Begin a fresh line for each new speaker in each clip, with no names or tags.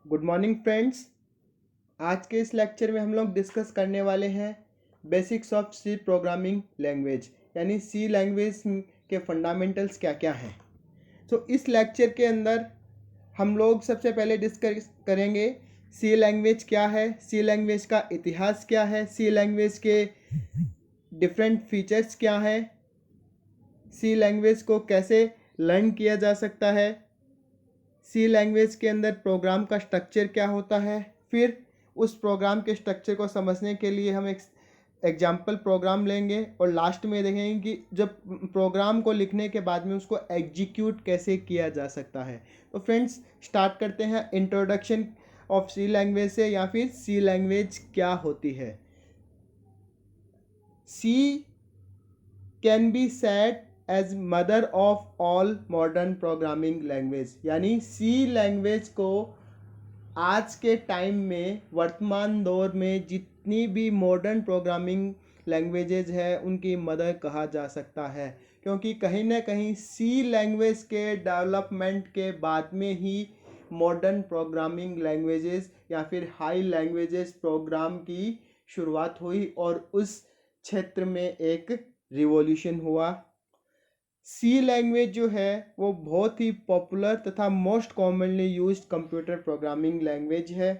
Good morning friends. आज के इस लेक्चर में हम लोग डिस्कस करने वाले हैं basics of C programming language, यानी सी लैंग्वेज के फंडामेंटल्स क्या क्या हैं। तो इस लेक्चर के अंदर हम लोग सबसे पहले डिस्कस करेंगे सी लैंग्वेज क्या है, सी लैंग्वेज का इतिहास क्या है, सी लैंग्वेज के डिफरेंट फीचर्स क्या हैं, सी लैंग्वेज को कैसे लर्न किया जा सकता है, सी लैंग्वेज के अंदर प्रोग्राम का स्ट्रक्चर क्या होता है। फिर उस प्रोग्राम के स्ट्रक्चर को समझने के लिए हम एक एग्जाम्पल प्रोग्राम लेंगे और लास्ट में देखेंगे कि जब प्रोग्राम को लिखने के बाद में उसको एग्जीक्यूट कैसे किया जा सकता है। तो फ्रेंड्स स्टार्ट करते हैं इंट्रोडक्शन ऑफ सी लैंग्वेज से, या फिर सी लैंग्वेज क्या होती है। C can be said as mother of all modern programming language, यानी सी लैंग्वेज को आज के टाइम में वर्तमान दौर में जितनी भी मॉडर्न प्रोग्रामिंग लैंग्वेजेज है उनकी मदर कहा जा सकता है, क्योंकि कहीं ना कहीं सी लैंग्वेज के डेवलपमेंट के बाद में ही मॉडर्न प्रोग्रामिंग लैंग्वेजेस या फिर हाई लैंग्वेजेस प्रोग्राम की शुरुआत हुई और उस क्षेत्र में एक रिवॉल्यूशन हुआ। सी लैंग्वेज जो है वो बहुत ही पॉपुलर तथा most commonly used computer programming language है।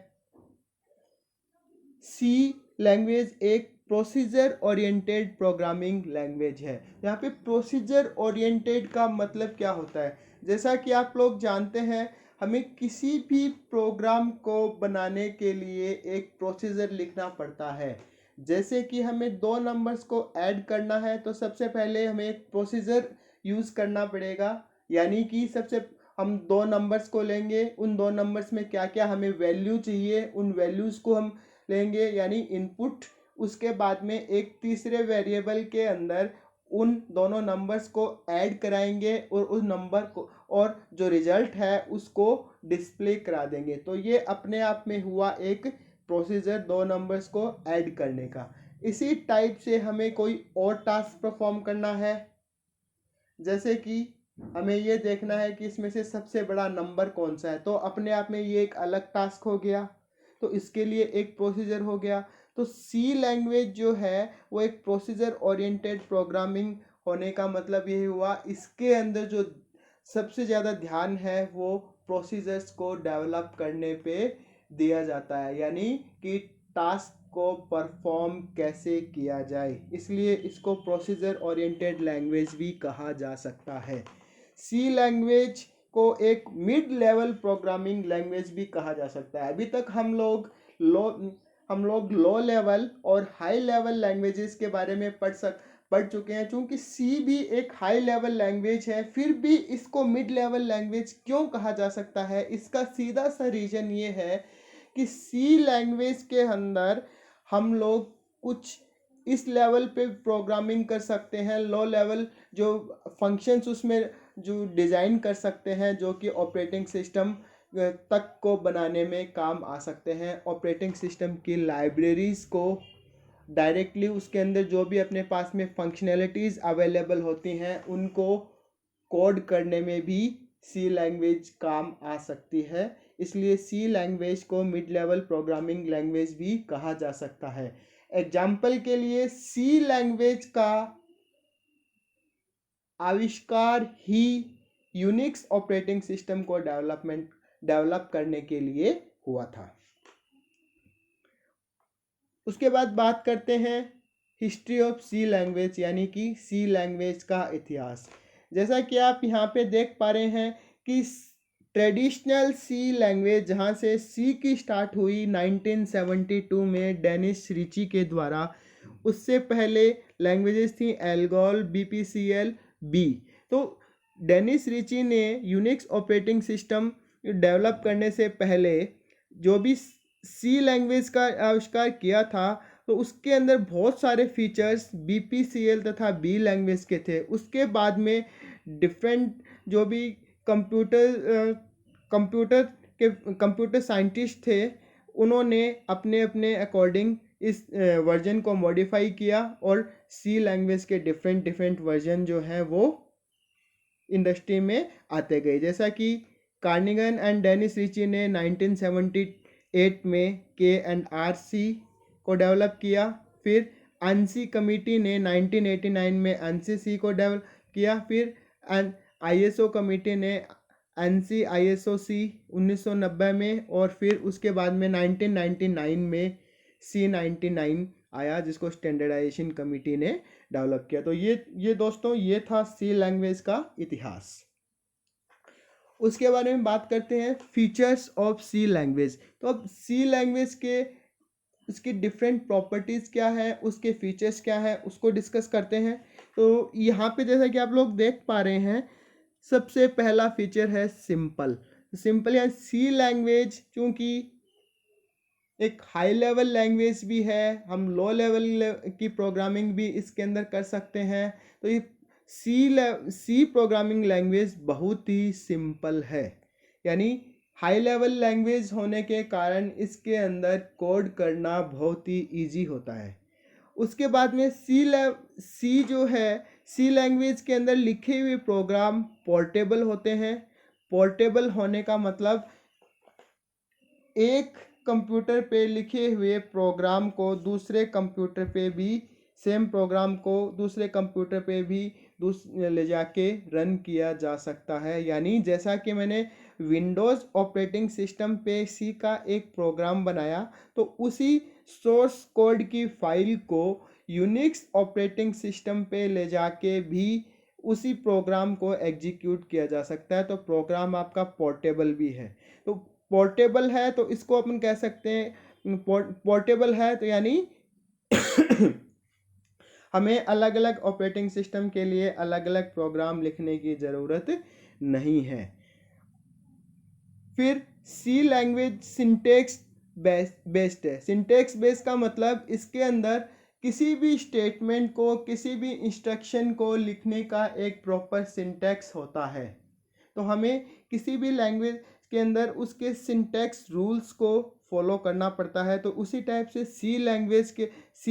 सी लैंग्वेज एक प्रोसीजर ओरिएंटेड प्रोग्रामिंग लैंग्वेज है। यहाँ पे प्रोसीजर ओरिएंटेड का मतलब क्या होता है, जैसा कि आप लोग जानते हैं हमें किसी भी प्रोग्राम को बनाने के लिए एक प्रोसीजर लिखना पड़ता है। जैसे कि हमें दो नंबर्स को ऐड करना है तो सबसे पहले हमें एक प्रोसीजर यूज़ करना पड़ेगा, यानी कि सबसे हम दो नंबर्स को लेंगे, उन दो नंबर्स में क्या क्या हमें वैल्यू चाहिए उन वैल्यूज़ को हम लेंगे यानी इनपुट। उसके बाद में एक तीसरे वेरिएबल के अंदर उन दोनों नंबर्स को ऐड कराएंगे और उस नंबर को और जो रिजल्ट है उसको डिस्प्ले करा देंगे। तो ये अपने आप में हुआ एक प्रोसीजर दो नंबर्स को ऐड करने का। इसी टाइप से हमें कोई और टास्क परफॉर्म करना है, जैसे कि हमें ये देखना है कि इसमें से सबसे बड़ा नंबर कौन सा है, तो अपने आप में ये एक अलग टास्क हो गया, तो इसके लिए एक प्रोसीजर हो गया। तो सी लैंग्वेज जो है वो एक प्रोसीजर ओरिएंटेड प्रोग्रामिंग होने का मतलब यही हुआ, इसके अंदर जो सबसे ज़्यादा ध्यान है वो प्रोसीजर्स को डेवलप करने पे दिया जाता है, यानी कि टास्क को परफॉर्म कैसे किया जाए, इसलिए इसको प्रोसीजर ओरिएंटेड लैंग्वेज भी कहा जा सकता है। सी लैंग्वेज को एक मिड लेवल प्रोग्रामिंग लैंग्वेज भी कहा जा सकता है। अभी तक हम लोग लो लेवल और हाई लेवल लैंग्वेजेस के बारे में पढ़ चुके हैं। चूंकि सी भी एक हाई लेवल लैंग्वेज है, फिर भी इसको मिड लेवल लैंग्वेज क्यों कहा जा सकता है, इसका सीधा सा रीज़न ये है कि सी लैंग्वेज के अंदर हम लोग कुछ इस लेवल पे प्रोग्रामिंग कर सकते हैं, लो लेवल जो फंक्शंस उसमें जो डिज़ाइन कर सकते हैं जो कि ऑपरेटिंग सिस्टम तक को बनाने में काम आ सकते हैं। ऑपरेटिंग सिस्टम की लाइब्रेरीज़ को डायरेक्टली उसके अंदर जो भी अपने पास में फंक्शनैलिटीज़ अवेलेबल होती हैं उनको कोड करने में भी सी लैंग्वेज काम आ सकती है, इसलिए सी लैंग्वेज को मिड लेवल प्रोग्रामिंग लैंग्वेज भी कहा जा सकता है। एग्जाम्पल के लिए सी लैंग्वेज का आविष्कार ही यूनिक्स ऑपरेटिंग सिस्टम को डेवलप करने के लिए हुआ था। उसके बाद बात करते हैं हिस्ट्री ऑफ सी लैंग्वेज, यानी कि सी लैंग्वेज का इतिहास। जैसा कि आप यहाँ पे देख पा रहे हैं कि ट्रेडिशनल सी लैंग्वेज जहाँ से सी की स्टार्ट हुई 1972 में डेनिस रिची के द्वारा, उससे पहले लैंग्वेजेस थी एल्गोल, बीपीसीएल, बी। तो डेनिस रिची ने यूनिक्स ऑपरेटिंग सिस्टम डेवलप करने से पहले जो भी सी लैंग्वेज का आविष्कार किया था तो उसके अंदर बहुत सारे फीचर्स बीपीसीएल तथा बी लैंग्वेज के थे। उसके बाद में डिफरेंट जो भी कंप्यूटर साइंटिस्ट थे उन्होंने अपने अपने अकॉर्डिंग इस वर्जन को मॉडिफाई किया और सी लैंग्वेज के डिफरेंट वर्जन जो हैं वो इंडस्ट्री में आते गए। जैसा कि कार्निगन एंड डेनिस रिची ने 1978 में K&RC को डेवलप किया। फिर ANSI कमेटी ने 1989 में ANSI को डेवलप किया। फिर ISO कमेटी ने ANSI ISO-C 1990 में, और फिर उसके बाद में 1999 में C99 आया जिसको स्टैंडर्डाइजेशन कमेटी ने डेवलप किया। तो ये दोस्तों ये था सी लैंग्वेज का इतिहास। उसके बारे में बात करते हैं फीचर्स ऑफ सी लैंग्वेज। तो अब सी लैंग्वेज के उसकी डिफरेंट प्रॉपर्टीज़ क्या है, उसके फीचर्स क्या है, उसको डिस्कस करते हैं। तो यहाँ पे जैसा कि आप लोग देख पा रहे हैं, सबसे पहला फीचर है सिंपल। सिंपल या सी लैंग्वेज चूँकि एक हाई लेवल लैंग्वेज भी है, हम लो लेवल की प्रोग्रामिंग भी इसके अंदर कर सकते हैं। तो ये सी प्रोग्रामिंग लैंग्वेज बहुत ही सिंपल है, यानी हाई लेवल लैंग्वेज होने के कारण इसके अंदर कोड करना बहुत ही इजी होता है। उसके बाद में सी जो है, सी लैंग्वेज के अंदर लिखे हुए प्रोग्राम पोर्टेबल होते हैं। पोर्टेबल होने का मतलब एक कंप्यूटर पे लिखे हुए प्रोग्राम को दूसरे कंप्यूटर पे भी, सेम प्रोग्राम को दूसरे कंप्यूटर पे भी ले जाके रन किया जा सकता है। यानी जैसा कि मैंने विंडोज़ ऑपरेटिंग सिस्टम पे सी का एक प्रोग्राम बनाया, तो उसी सोर्स कोड की फाइल को यूनिक्स ऑपरेटिंग सिस्टम पे ले जाके भी उसी प्रोग्राम को एग्जीक्यूट किया जा सकता है। तो प्रोग्राम आपका पोर्टेबल भी है। तो पोर्टेबल है तो इसको अपन कह सकते हैं, पोर्टेबल है तो यानी हमें अलग अलग ऑपरेटिंग सिस्टम के लिए अलग अलग प्रोग्राम लिखने की ज़रूरत नहीं है। फिर सी लैंग्वेज सिंटेक्स बेस्ड है। सिंटेक्स बेस्ड का मतलब इसके अंदर किसी भी स्टेटमेंट को, किसी भी इंस्ट्रक्शन को लिखने का एक प्रॉपर सिंटेक्स होता है। तो हमें किसी भी लैंग्वेज के अंदर उसके सिंटेक्स रूल्स को फॉलो करना पड़ता है। तो उसी टाइप से सी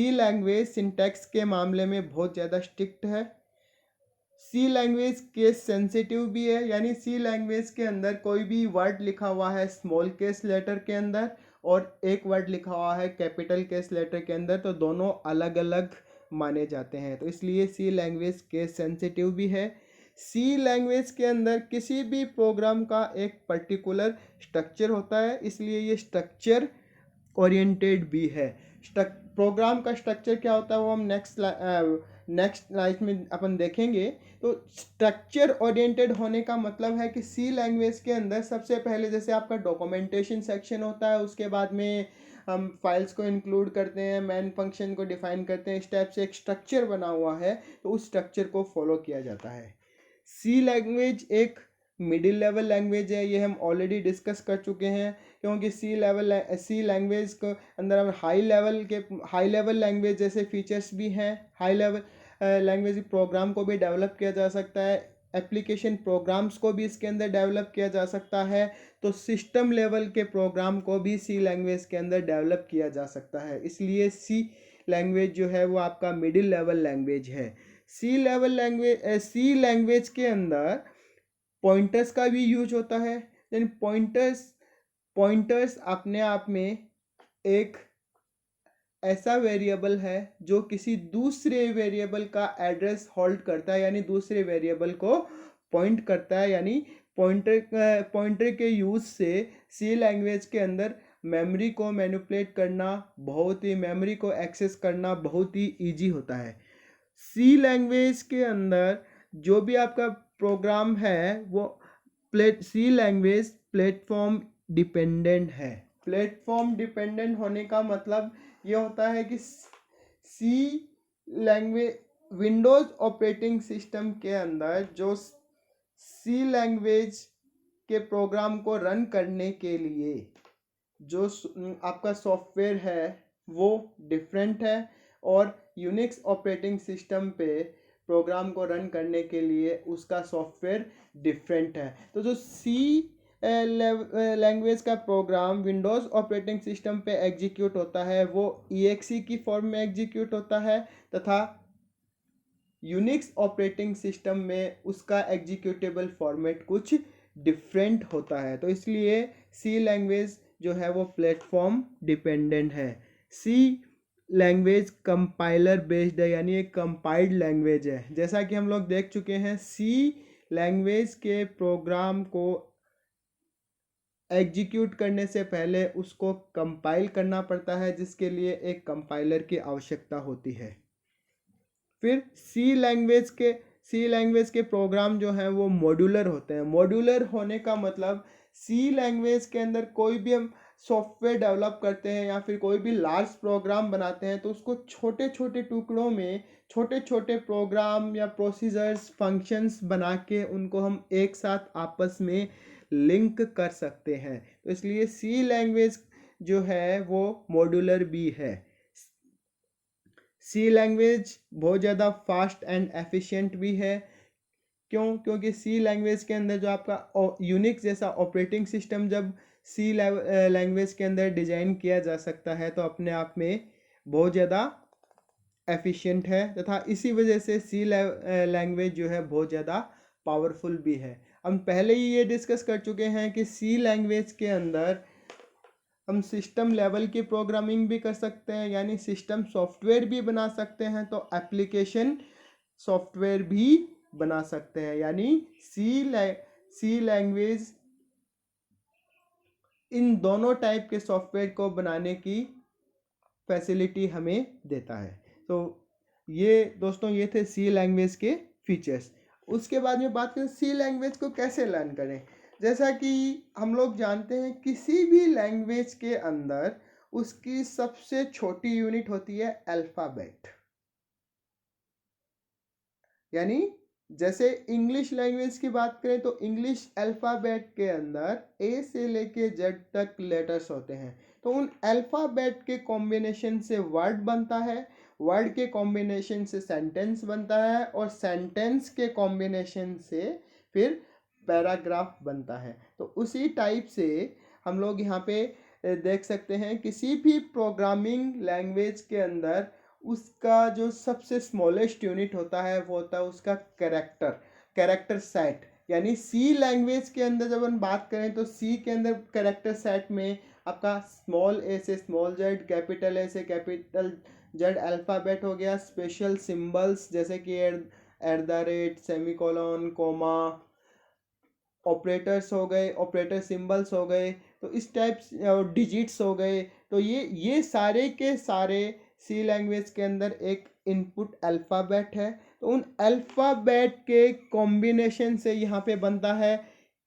लैंग्वेज सिंटेक्स के मामले में बहुत ज़्यादा स्ट्रिक्ट है। सी लैंग्वेज केस सेंसिटिव भी है, यानी सी लैंग्वेज के अंदर कोई भी वर्ड लिखा हुआ है स्मॉल केस लेटर के अंदर और एक वर्ड लिखा हुआ है कैपिटल केस लेटर के अंदर, तो दोनों अलग अलग माने जाते हैं। तो इसलिए सी लैंग्वेज केस सेंसिटिव भी है। सी लैंग्वेज के अंदर किसी भी प्रोग्राम का एक पर्टिकुलर स्ट्रक्चर होता है, इसलिए ये स्ट्रक्चर ओरिएंटेड भी है। प्रोग्राम का स्ट्रक्चर क्या होता है वो हम नेक्स्ट स्लाइड में अपन देखेंगे। तो स्ट्रक्चर ओरिएंटेड होने का मतलब है कि सी लैंग्वेज के अंदर सबसे पहले जैसे आपका डॉक्यूमेंटेशन सेक्शन होता है, उसके बाद में हम फाइल्स को इंक्लूड करते हैं, मेन फंक्शन को डिफाइन करते हैं, इस टाइप से एक स्ट्रक्चर बना हुआ है, तो उस स्ट्रक्चर को फॉलो किया जाता है। सी लैंग्वेज एक मिडिल लेवल लैंग्वेज है, ये हम ऑलरेडी डिस्कस कर चुके हैं, क्योंकि सी लैंग्वेज के अंदर हम हाई लेवल लैंग्वेज जैसे फीचर्स भी हैं। हाई लेवल लैंग्वेज प्रोग्राम को भी डेवलप किया जा सकता है, एप्लीकेशन प्रोग्राम्स को भी इसके अंदर डेवलप किया जा सकता है। तो सिस्टम लेवल के प्रोग्राम को भी सी लैंग्वेज के अंदर डेवलप किया जा सकता है, इसलिए सी लैंग्वेज जो है वो आपका मिडिल लेवल लैंग्वेज है। सी लैंग्वेज के अंदर पॉइंटर्स का भी यूज होता है। यानी पॉइंटर्स अपने आप में एक ऐसा वेरिएबल है जो किसी दूसरे वेरिएबल का एड्रेस होल्ड करता है, यानी दूसरे वेरिएबल को पॉइंट करता है। यानी पॉइंटर के यूज से सी लैंग्वेज के अंदर मेमोरी को मैनिपुलेट करना मेमोरी को एक्सेस करना बहुत ही ईजी होता है। सी लैंग्वेज के अंदर जो भी आपका प्रोग्राम है वो सी लैंग्वेज प्लेटफॉर्म डिपेंडेंट है। प्लेटफॉर्म डिपेंडेंट होने का मतलब ये होता है कि सी लैंग्वेज विंडोज़ ऑपरेटिंग सिस्टम के अंदर जो सी लैंग्वेज के प्रोग्राम को रन करने के लिए जो आपका सॉफ्टवेयर है वो डिफरेंट है, और यूनिक्स ऑपरेटिंग सिस्टम पे प्रोग्राम को रन करने के लिए उसका सॉफ्टवेयर डिफरेंट है। तो जो सी लैंग्वेज का प्रोग्राम विंडोज़ ऑपरेटिंग सिस्टम पे एग्जीक्यूट होता है वो EXE की फॉर्म में एग्जीक्यूट होता है, तथा यूनिक्स ऑपरेटिंग सिस्टम में उसका एग्जीक्यूटेबल फॉर्मेट कुछ डिफरेंट होता है। तो इसलिए सी लैंग्वेज जो है वो प्लेटफॉर्म डिपेंडेंट है। सी लैंग्वेज कंपाइलर बेस्ड है, यानी एक कंपाइल्ड लैंग्वेज है। जैसा कि हम लोग देख चुके हैं, सी लैंग्वेज के प्रोग्राम को एग्जीक्यूट करने से पहले उसको कंपाइल करना पड़ता है, जिसके लिए एक कंपाइलर की आवश्यकता होती है। फिर सी लैंग्वेज के प्रोग्राम जो हैं वो मॉड्यूलर होते हैं। मॉड्यूलर होने का मतलब सी लैंग्वेज के अंदर कोई भी हम सॉफ्टवेयर डेवलप करते हैं या फिर कोई भी लार्ज प्रोग्राम बनाते हैं तो उसको छोटे छोटे टुकड़ों में छोटे छोटे प्रोग्राम या प्रोसीजर्स फंक्शंस बना के उनको हम एक साथ आपस में लिंक कर सकते हैं। तो इसलिए सी लैंग्वेज जो है वो मॉड्यूलर भी है। सी लैंग्वेज बहुत ज़्यादा फास्ट एंड एफिशिएंट भी है। क्यों? क्योंकि सी लैंग्वेज के अंदर जो आपका यूनिक्स जैसा ऑपरेटिंग सिस्टम जब सी लैंग्वेज के अंदर डिज़ाइन किया जा सकता है तो अपने आप में बहुत ज़्यादा एफिशिएंट है, तथा इसी वजह से सी लैंग्वेज जो है बहुत ज़्यादा पावरफुल भी है। हम पहले ही ये डिस्कस कर चुके हैं कि सी लैंग्वेज के अंदर हम सिस्टम लेवल की प्रोग्रामिंग भी कर सकते हैं, यानी सिस्टम सॉफ्टवेयर भी बना सकते हैं, तो एप्लीकेशन सॉफ्टवेयर भी बना सकते हैं। यानी सी लैंग्वेज इन दोनों टाइप के सॉफ्टवेयर को बनाने की फैसिलिटी हमें देता है। तो ये दोस्तों ये थे सी लैंग्वेज के फीचर्स। उसके बाद में बात करें सी लैंग्वेज को कैसे लर्न करें। जैसा कि हम लोग जानते हैं किसी भी लैंग्वेज के अंदर उसकी सबसे छोटी यूनिट होती है अल्फ़ाबेट। यानी जैसे इंग्लिश लैंग्वेज की बात करें तो इंग्लिश अल्फ़ाबेट के अंदर ए से लेके जेड तक लेटर्स होते हैं। तो उन अल्फ़ाबेट के कॉम्बिनेशन से वर्ड बनता है, वर्ड के कॉम्बिनेशन से सेंटेंस बनता है और सेंटेंस के कॉम्बिनेशन से फिर पैराग्राफ बनता है। तो उसी टाइप से हम लोग यहाँ पे देख सकते हैं किसी भी प्रोग्रामिंग लैंग्वेज के अंदर उसका जो सबसे स्मॉलेस्ट यूनिट होता है वो होता है उसका कैरेक्टर सेट। यानी सी लैंग्वेज के अंदर जब हम बात करें तो सी के अंदर कैरेक्टर सेट में आपका स्मॉल ए से स्मॉल जेड, कैपिटल ए से कैपिटल जेड अल्फ़ाबेट हो गया, स्पेशल सिंबल्स जैसे कि @ सेमीकोलन, कोमा, ऑपरेटर्स हो गए, ऑपरेटर सिंबल्स हो गए, तो इस टाइप डिजिट्स हो गए। तो ये सारे के सारे सी लैंग्वेज के अंदर एक इनपुट अल्फ़ाबेट है। तो उन अल्फ़ाबेट के कॉम्बिनेशन से यहाँ पे बनता है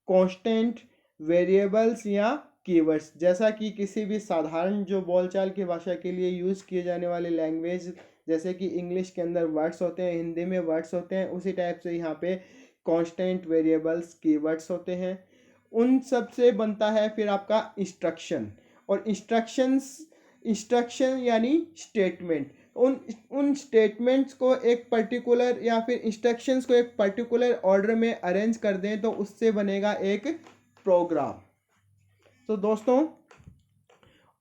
कांस्टेंट, वेरिएबल्स या कीवर्ड्स। जैसा कि किसी भी साधारण जो बोलचाल की भाषा के लिए यूज़ किए जाने वाले लैंग्वेज जैसे कि इंग्लिश के अंदर वर्ड्स होते हैं, हिंदी में वर्ड्स होते हैं, उसी टाइप से यहाँ पे कांस्टेंट, वेरिएबल्स, कीवर्ड्स होते हैं। उन सब से बनता है फिर आपका इंस्ट्रक्शन, और इंस्ट्रक्शन यानी स्टेटमेंट। उन स्टेटमेंट्स को एक पर्टिकुलर या फिर इंस्ट्रक्शंस को एक पर्टिकुलर ऑर्डर में अरेंज कर दें तो उससे बनेगा एक प्रोग्राम। तो दोस्तों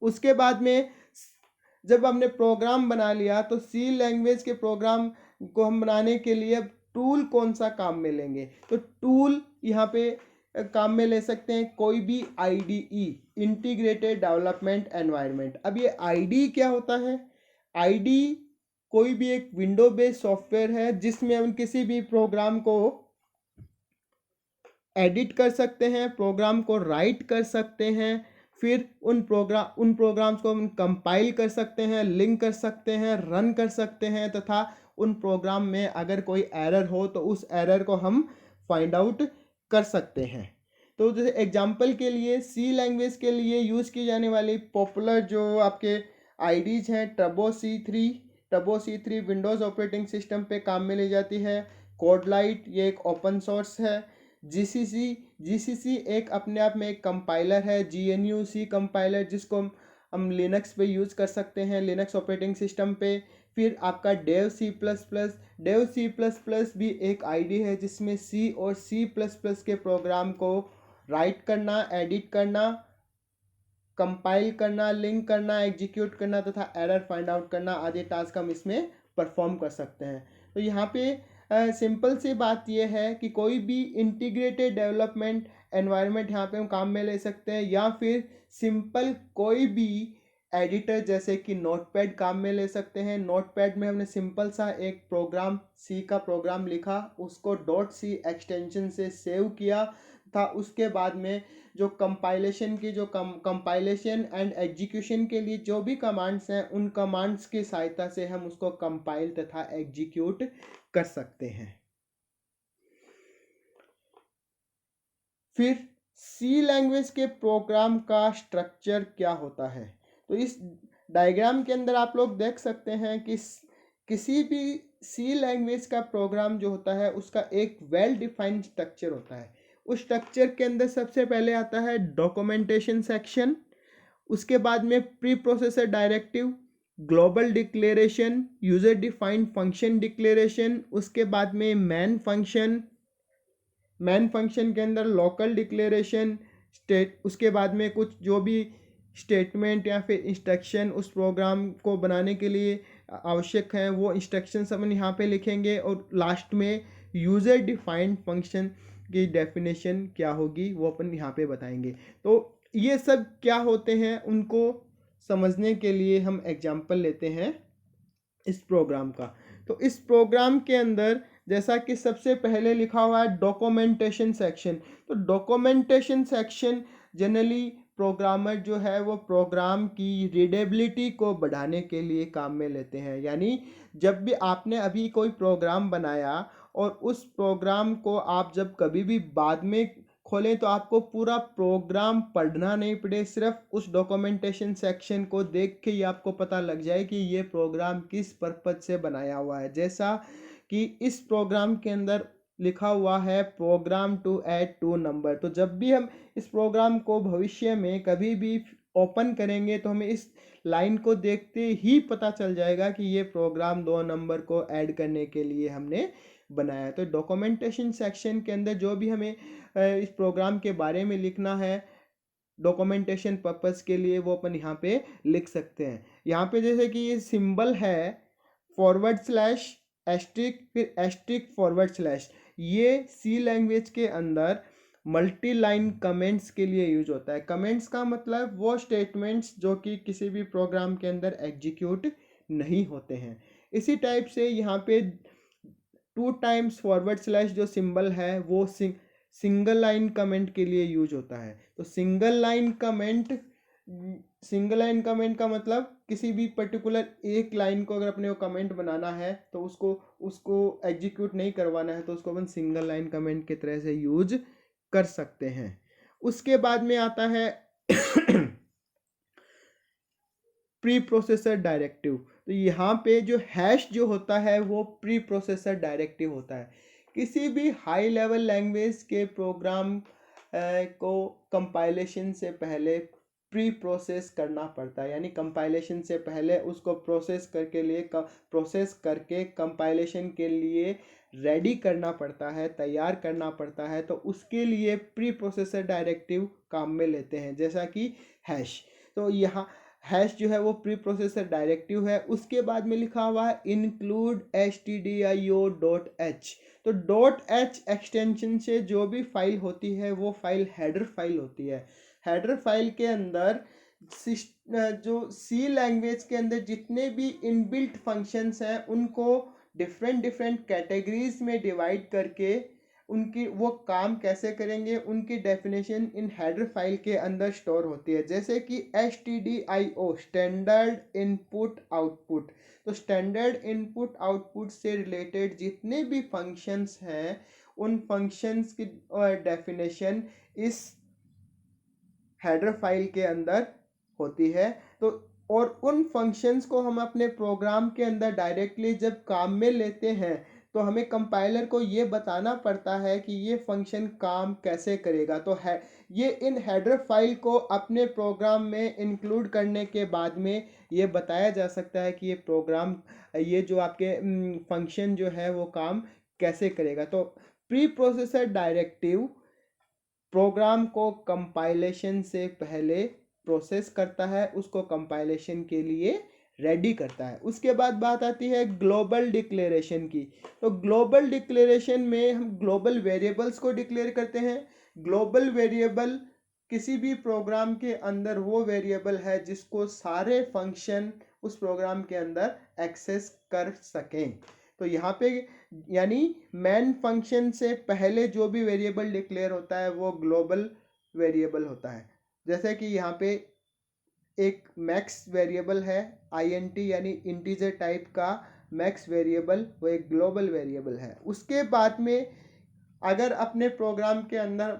उसके बाद में जब हमने प्रोग्राम बना लिया तो सी लैंग्वेज के प्रोग्राम को हम बनाने के लिए टूल कौन सा काम में लेंगे, तो टूल यहाँ पे काम में ले सकते हैं कोई भी IDE, इंटीग्रेटेड डेवलपमेंट एनवायरनमेंट। अब ये IDE क्या होता है? IDE कोई भी एक विंडो बेस्ड सॉफ्टवेयर है जिसमें हम किसी भी प्रोग्राम को एडिट कर सकते हैं, प्रोग्राम को राइट कर सकते हैं, फिर उन प्रोग्राम्स को हम कंपाइल कर सकते हैं, लिंक कर सकते हैं, रन कर सकते हैं, तथा उन प्रोग्राम में अगर कोई एरर हो तो उस एरर को हम फाइंड आउट कर सकते हैं। तो जैसे एग्जांपल के लिए सी लैंग्वेज के लिए यूज़ की जाने वाली पॉपुलर जो आपके IDEs हैं, turbo C3 Windows operating system पे काम में ली जाती है। कोडलाइट ये एक ओपन सोर्स है। GCC एक अपने आप में एक कंपाइलर है, GNU-C कंपाइलर, जिसको हम लिनक्स पे यूज़ कर सकते हैं, लिनक्स ऑपरेटिंग सिस्टम पे। फिर आपका डेव C++ भी एक IDE है जिसमें C और C++ के प्रोग्राम को राइट करना, एडिट करना, कंपाइल करना, लिंक करना, एग्जीक्यूट करना तथा एरर फाइंड आउट करना आदि टास्क हम इसमें परफॉर्म कर सकते हैं। तो यहाँ पे सिंपल सी बात यह है कि कोई भी इंटीग्रेटेड डेवलपमेंट एनवायरनमेंट यहाँ पे हम काम में ले सकते हैं, या फिर सिंपल कोई भी एडिटर जैसे कि नोटपैड काम में ले सकते हैं। नोटपैड में हमने सिंपल सा एक प्रोग्राम सी का प्रोग्राम लिखा, उसको .c एक्सटेंशन से सेव किया था। उसके बाद में जो कंपाइलेशन की जो कंपाइलेशन एंड एग्जीक्यूशन के लिए जो भी कमांड्स हैं, उन कमांड्स की सहायता से हम उसको कंपाइल तथा एग्जीक्यूट कर सकते हैं। फिर सी लैंग्वेज के प्रोग्राम का स्ट्रक्चर क्या होता है, तो इस डायग्राम के अंदर आप लोग देख सकते हैं कि किसी भी सी लैंग्वेज का प्रोग्राम जो होता है उसका एक वेल डिफाइंड स्ट्रक्चर होता है। उस स्ट्रक्चर के अंदर सबसे पहले आता है डॉक्यूमेंटेशन सेक्शन, उसके बाद में pre processor directive, global declaration, user defined function declaration, उसके बाद में मैन फंक्शन के अंदर लोकल डिक्लेरेशन स्टेट, उसके बाद में कुछ जो भी स्टेटमेंट या फिर इंस्ट्रक्शन उस प्रोग्राम को बनाने के लिए आवश्यक हैं वो इंस्ट्रक्शंस अपन यहाँ पे लिखेंगे, और लास्ट में यूज़र डिफाइंड फंक्शन की डेफिनेशन क्या होगी वो अपन यहाँ पे बताएंगे। तो ये सब क्या होते हैं उनको समझने के लिए हम एग्जांपल लेते हैं इस प्रोग्राम का। तो इस प्रोग्राम के अंदर जैसा कि सबसे पहले लिखा हुआ है डॉक्यूमेंटेशन सेक्शन, तो डॉक्यूमेंटेशन सेक्शन जनरली प्रोग्रामर जो है वो प्रोग्राम की रीडेबिलिटी को बढ़ाने के लिए काम में लेते हैं। यानी जब भी आपने अभी कोई प्रोग्राम बनाया और उस प्रोग्राम को आप जब कभी भी बाद में खोलें तो आपको पूरा प्रोग्राम पढ़ना नहीं पड़े, सिर्फ उस डॉक्यूमेंटेशन सेक्शन को देख के ही आपको पता लग जाए कि ये प्रोग्राम किस पर्पज से बनाया हुआ है। जैसा कि इस प्रोग्राम के अंदर लिखा हुआ है प्रोग्राम टू ऐड 2 नंबर, तो जब भी हम इस प्रोग्राम को भविष्य में कभी भी ओपन करेंगे तो हमें इस लाइन को देखते ही पता चल जाएगा कि ये प्रोग्राम 2 नंबर को ऐड करने के लिए हमने बनाया। तो डॉक्यूमेंटेशन सेक्शन के अंदर जो भी हमें इस प्रोग्राम के बारे में लिखना है डॉक्यूमेंटेशन पर्पस के लिए वो अपन यहाँ पे लिख सकते हैं। यहाँ पे जैसे कि ये सिंबल है /, एस्ट्रिक, फिर एस्ट्रिक /, ये सी लैंग्वेज के अंदर मल्टी लाइन कमेंट्स के लिए यूज होता है। कमेंट्स का मतलब वो स्टेटमेंट्स जो कि किसी भी प्रोग्राम के अंदर एग्जीक्यूट नहीं होते हैं। इसी टाइप से यहाँ पे 2 टाइम्स /, जो सिंबल है वो सिंगल लाइन कमेंट के लिए यूज होता है। तो सिंगल लाइन कमेंट का मतलब किसी भी पर्टिकुलर एक लाइन को अगर अपने को कमेंट बनाना है तो उसको एग्जीक्यूट नहीं करवाना है तो उसको अपन सिंगल लाइन कमेंट की तरह से यूज कर सकते हैं। उसके बाद में आता है प्री प्रोसेसर डायरेक्टिव, तो यहाँ पे जो हैश जो होता है वो प्री प्रोसेसर डायरेक्टिव होता है। किसी भी हाई लेवल लैंग्वेज के प्रोग्राम को कंपाइलेशन से पहले प्री प्रोसेस करना पड़ता है, यानी कंपाइलेशन से पहले उसको प्रोसेस करके कंपाइलेशन के लिए रेडी करना पड़ता है, तैयार करना पड़ता है। तो उसके लिए प्री प्रोसेसर डायरेक्टिव काम में लेते हैं, जैसा कि हैश। तो यहाँ हैश जो है वो प्री प्रोसेसर डायरेक्टिव है। उसके बाद में लिखा हुआ है इंक्लूड stdio.h, तो .h एक्सटेंशन से जो भी फाइल होती है वो फाइल हेडर फाइल होती है। हेडर फाइल के अंदर जो सी लैंग्वेज के अंदर जितने भी इनबिल्ट फंक्शंस हैं उनको डिफरेंट कैटेगरीज में डिवाइड करके उनकी वो काम कैसे करेंगे उनकी डेफिनेशन इन हेडर फाइल के अंदर स्टोर होती है। जैसे कि STDIO स्टैंडर्ड इनपुट आउटपुट, तो स्टैंडर्ड इनपुट आउटपुट से रिलेटेड जितने भी फंक्शंस हैं उन फंक्शंस की डेफिनेशन इस हेडर फाइल के अंदर होती है। तो और उन फंक्शंस को हम अपने प्रोग्राम के अंदर डायरेक्टली जब काम में लेते हैं तो हमें कंपाइलर को ये बताना पड़ता है कि ये फंक्शन काम कैसे करेगा। तो है ये इन हेडर फाइल को अपने प्रोग्राम में इंक्लूड करने के बाद में ये बताया जा सकता है कि ये प्रोग्राम ये जो आपके फंक्शन जो है वो काम कैसे करेगा। तो प्री प्रोसेसर डायरेक्टिव प्रोग्राम को कंपाइलेशन से पहले प्रोसेस करता है, उसको कंपाइलेशन के लिए रेडी करता है। उसके बाद बात आती है ग्लोबल डिक्लेरेशन की। तो ग्लोबल डिक्लेरेशन में हम ग्लोबल वेरिएबल्स को डिक्लेयर करते हैं, ग्लोबल वेरिएबल किसी भी प्रोग्राम के अंदर वो वेरिएबल है जिसको सारे फंक्शन उस प्रोग्राम के अंदर एक्सेस कर सकें। तो यहाँ पे यानी मेन फंक्शन से पहले जो भी वेरिएबल डिक्लेयर होता है वो ग्लोबल वेरिएबल होता है। जैसे कि यहाँ पे एक मैक्स वेरिएबल है int यानी इंटीजर टाइप का मैक्स वेरिएबल, वो एक ग्लोबल वेरिएबल है। उसके बाद में अगर अपने प्रोग्राम के अंदर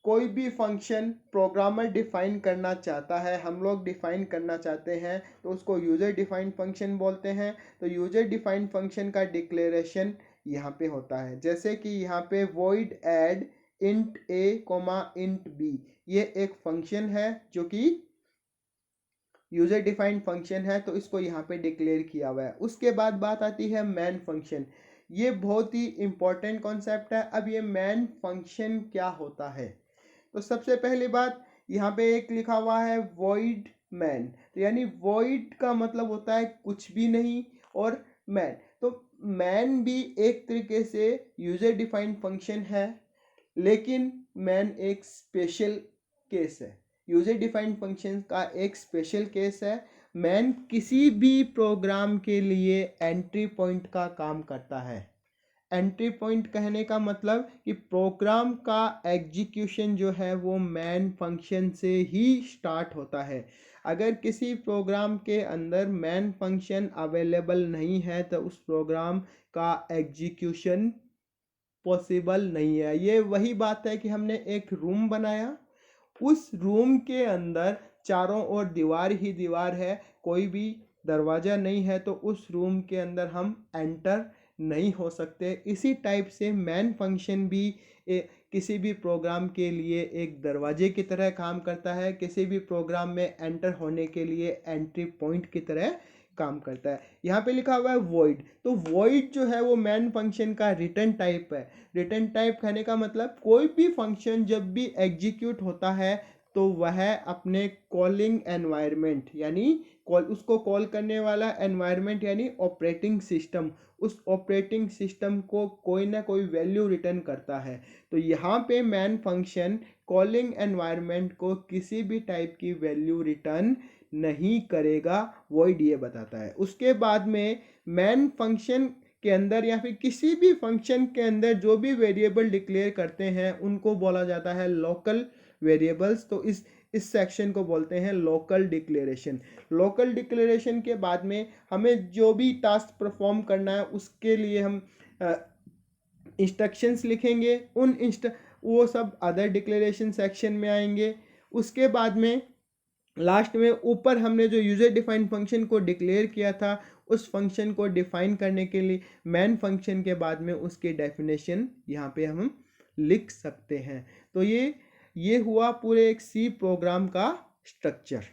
कोई भी फंक्शन प्रोग्रामर डिफाइन करना चाहता है, हम लोग डिफाइन करना चाहते हैं, तो उसको यूज़र डिफाइंड फंक्शन बोलते हैं। तो यूज़र डिफाइंड फंक्शन का डिक्लेरेशन यहाँ पे होता है। जैसे कि यहाँ पे void add int a, int b, ये एक फंक्शन है जो कि यूज़र डिफाइंड फंक्शन है, तो इसको यहाँ पे डिक्लेयर किया हुआ है। उसके बाद बात आती है मैन फंक्शन। ये बहुत ही इंपॉर्टेंट कॉन्सेप्ट है। अब ये मैन फंक्शन क्या होता है, तो सबसे पहली बात यहाँ पे एक लिखा हुआ है void man, तो यानी void का मतलब होता है कुछ भी नहीं, और man, तो man भी एक तरीके से यूजर डिफाइंड फंक्शन है, लेकिन man एक स्पेशल केस है। यूजर डिफाइंड फंक्शन का एक स्पेशल केस है। man किसी भी प्रोग्राम के लिए एंट्री पॉइंट का काम करता है। एंट्री पॉइंट कहने का मतलब कि प्रोग्राम का एग्जीक्यूशन जो है वो मैन फंक्शन से ही स्टार्ट होता है। अगर किसी प्रोग्राम के अंदर मैन फंक्शन अवेलेबल नहीं है तो उस प्रोग्राम का एग्जीक्यूशन पॉसिबल नहीं है। ये वही बात है कि हमने एक रूम बनाया, उस रूम के अंदर चारों ओर दीवार ही दीवार है, कोई भी दरवाज़ा नहीं है, तो उस रूम के अंदर हम एंटर नहीं हो सकते। इसी टाइप से मैन फंक्शन भी किसी भी प्रोग्राम के लिए एक दरवाजे की तरह काम करता है, किसी भी प्रोग्राम में एंटर होने के लिए एंट्री पॉइंट की तरह काम करता है। यहाँ पे लिखा हुआ है void, तो void जो है वो मैन फंक्शन का रिटर्न टाइप है। रिटर्न टाइप कहने का मतलब कोई भी फंक्शन जब भी एग्जीक्यूट होता है तो वह अपने कॉलिंग एनवायरनमेंट यानी उसको कॉल करने वाला एनवायरनमेंट यानी ऑपरेटिंग सिस्टम, उस ऑपरेटिंग सिस्टम को कोई ना कोई वैल्यू रिटर्न करता है। तो यहाँ पे मैन फंक्शन कॉलिंग एनवायरनमेंट को किसी भी टाइप की वैल्यू रिटर्न नहीं करेगा, void ये बताता है। उसके बाद में मैन फंक्शन के अंदर या फिर किसी भी फंक्शन के अंदर जो भी वेरिएबल डिक्लेयर करते हैं उनको बोला जाता है लोकल वेरिएबल्स। तो इस सेक्शन को बोलते हैं लोकल डिक्लेरेशन। लोकल डिक्लेरेशन के बाद में हमें जो भी टास्क परफॉर्म करना है उसके लिए हम इंस्ट्रक्शंस लिखेंगे, वो सब अदर डिक्लेरेशन सेक्शन में आएंगे। उसके बाद में लास्ट में ऊपर हमने जो यूज़र डिफाइंड फंक्शन को डिक्लेयर किया था उस फंक्शन को डिफाइन करने के लिए मैन फंक्शन के बाद में उसकी डेफिनेशन यहाँ पे हम लिख सकते हैं। तो ये हुआ पूरे एक सी प्रोग्राम का स्ट्रक्चर।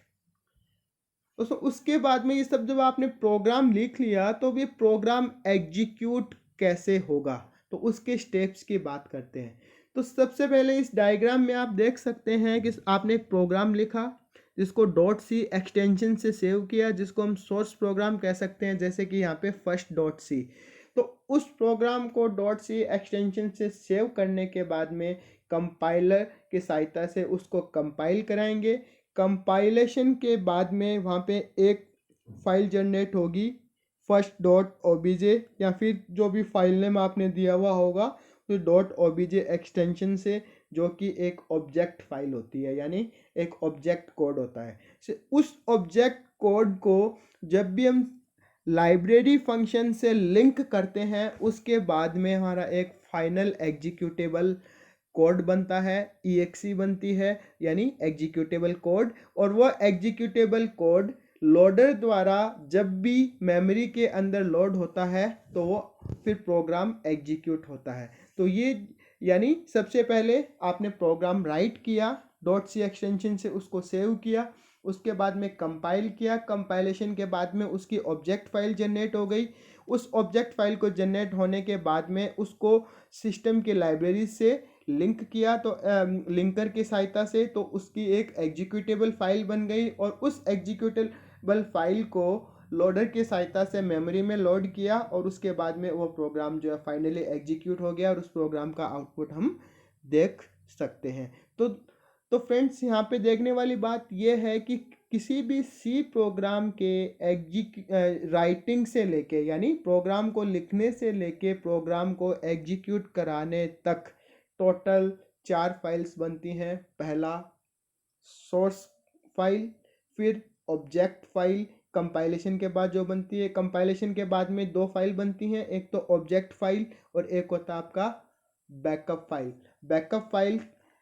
तो उसके बाद में ये सब जब आपने प्रोग्राम लिख लिया तो ये प्रोग्राम एग्जीक्यूट कैसे होगा, तो उसके स्टेप्स की बात करते हैं। तो सबसे पहले इस डायग्राम में आप देख सकते हैं कि आपने एक प्रोग्राम लिखा जिसको .c एक्सटेंशन से सेव किया, जिसको हम सोर्स प्रोग्राम कह सकते हैं, जैसे कि यहाँ पे फर्स्ट .c। तो उस प्रोग्राम को .c एक्सटेंशन से सेव करने के बाद में कंपाइलर की सहायता से उसको कंपाइल कराएंगे। कंपाइलेशन के बाद में वहाँ पे एक फाइल जनरेट होगी first.obj या फिर जो भी फाइल नेम आपने दिया हुआ होगा तो .obj एक्सटेंशन से, जो कि एक ऑब्जेक्ट फाइल होती है यानी एक ऑब्जेक्ट कोड होता है। उस ऑब्जेक्ट कोड को जब भी हम लाइब्रेरी फंक्शन से लिंक करते हैं उसके बाद में हमारा एक फाइनल एग्जीक्यूटेबल कोड बनता है, exe बनती है यानी एग्जीक्यूटेबल कोड। और वो एग्जीक्यूटेबल कोड लोडर द्वारा जब भी मेमोरी के अंदर लोड होता है तो वो फिर प्रोग्राम एग्जीक्यूट होता है। तो ये यानी सबसे पहले आपने प्रोग्राम राइट किया, .c एक्सटेंशन से उसको सेव किया, उसके बाद में कंपाइल किया, कंपाइलेशन के बाद में उसकी ऑब्जेक्ट फाइल जनरेट हो गई। उस ऑब्जेक्ट फाइल को जनरेट होने के बाद में उसको सिस्टम की लाइब्रेरी से लिंक किया, तो लिंकर की सहायता से, तो उसकी एक एग्जीक्यूटेबल फाइल बन गई। और उस एग्जीक्यूटेबल फाइल को लोडर की सहायता से मेमोरी में लोड किया और उसके बाद में वो प्रोग्राम जो है फाइनली एग्जीक्यूट हो गया और उस प्रोग्राम का आउटपुट हम देख सकते हैं। तो फ्रेंड्स, यहाँ पे देखने वाली बात यह है कि किसी भी सी प्रोग्राम के राइटिंग से लेके, यानी प्रोग्राम को लिखने से लेके प्रोग्राम को एग्जीक्यूट कराने तक टोटल 4 फाइल्स बनती हैं। पहला सोर्स फाइल, फिर ऑब्जेक्ट फाइल, कंपाइलेशन के बाद जो बनती है, कंपाइलेशन के बाद में 2 फाइल बनती हैं, एक तो ऑब्जेक्ट फाइल और एक होता है आपका बैकअप फाइल। बैकअप फाइल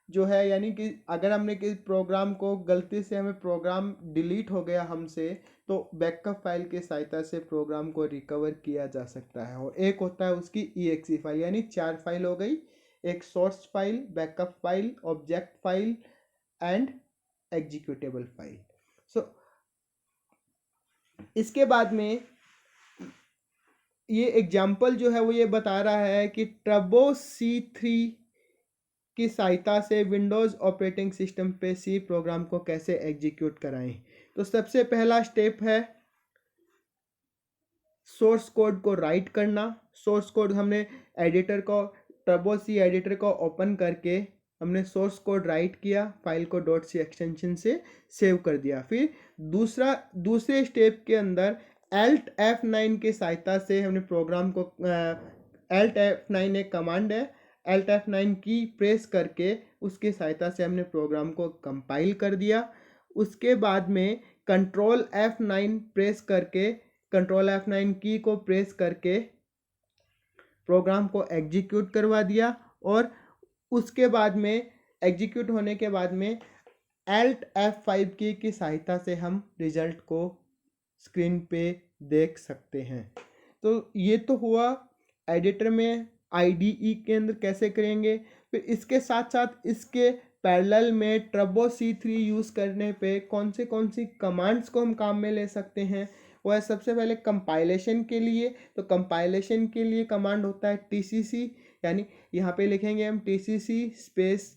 जो है, यानी कि अगर हमने किसी प्रोग्राम को गलती से, हमें प्रोग्राम डिलीट हो गया हमसे, तो बैकअप फाइल की सहायता से प्रोग्राम को रिकवर किया जा सकता है। और एक होता है उसकी EXE फाइल, यानी 4 फाइल हो गई, एक source file, backup file, object file and executable file. So इसके बाद में ये एग्जाम्पल जो है वो ये बता रहा है कि टर्बो C3 की सहायता से विंडोज़ ऑपरेटिंग सिस्टम पे सी प्रोग्राम को कैसे एग्जीक्यूट कराएं। तो सबसे पहला स्टेप है सोर्स कोड को राइट करना। सोर्स कोड हमने एडिटर को, टर्बो सी एडिटर को ओपन करके हमने सोर्स कोड राइट किया, फाइल को .c एक्सटेंशन से सेव कर दिया। फिर दूसरे स्टेप के अंदर Alt F9 की सहायता से हमने प्रोग्राम को Alt F9 एक कमांड है, Alt F9 की प्रेस करके उसकी सहायता से हमने प्रोग्राम को कंपाइल कर दिया। उसके बाद में कंट्रोल F9 प्रेस करके, कंट्रोल F9 की को प्रेस करके प्रोग्राम को एग्जीक्यूट करवा दिया। और उसके बाद में एग्जीक्यूट होने के बाद में Alt F5 की सहायता से हम रिजल्ट को स्क्रीन पे देख सकते हैं। तो ये तो हुआ एडिटर में IDE के अंदर कैसे करेंगे। फिर इसके साथ साथ इसके पैरेलल में टर्बो C3 यूज़ करने पे कौन सी कमांड्स को हम काम में ले सकते हैं। वो है सबसे पहले कंपाइलेशन के लिए। तो कंपाइलेशन के लिए कमांड होता है TCC, यानी यहाँ पे लिखेंगे हम TCC स्पेस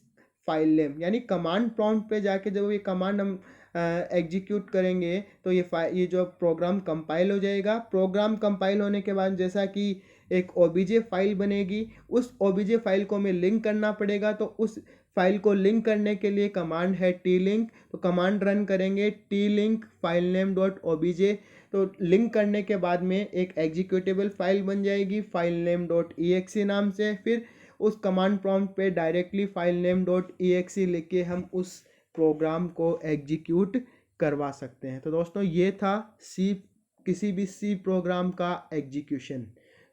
फाइल नेम, यानी कमांड प्रॉम्प्ट पे जाके जब ये कमांड हम एग्जीक्यूट करेंगे तो ये जो प्रोग्राम कंपाइल हो जाएगा। प्रोग्राम कंपाइल होने के बाद जैसा कि एक OBJ फाइल बनेगी, उस OBJ फाइल को हमें लिंक करना पड़ेगा। तो उस फाइल को लिंक करने के लिए कमांड है TLink। तो कमांड रन करेंगे TLink filename.obj। तो लिंक करने के बाद में एक एग्जीक्यूटेबल फाइल बन जाएगी filename.exe नाम से। फिर उस कमांड प्रॉम्प्ट पे डायरेक्टली filename.exe लिख के हम उस प्रोग्राम को एग्जीक्यूट करवा सकते हैं। तो दोस्तों, ये था किसी भी सी प्रोग्राम का एग्जीक्यूशन।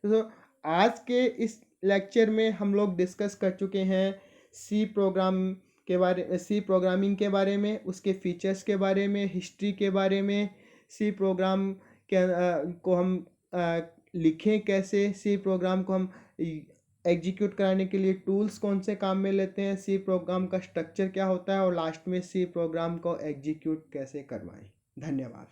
तो आज के इस लेक्चर में हम लोग डिस्कस कर चुके हैं सी प्रोग्रामिंग के बारे में, उसके फीचर्स के बारे में, हिस्ट्री के बारे में, सी प्रोग्राम को हम लिखें कैसे, सी प्रोग्राम को हम एग्जीक्यूट कराने के लिए टूल्स कौन से काम में लेते हैं, सी प्रोग्राम का स्ट्रक्चर क्या होता है, और लास्ट में सी प्रोग्राम को एग्जीक्यूट कैसे करवाएं। धन्यवाद।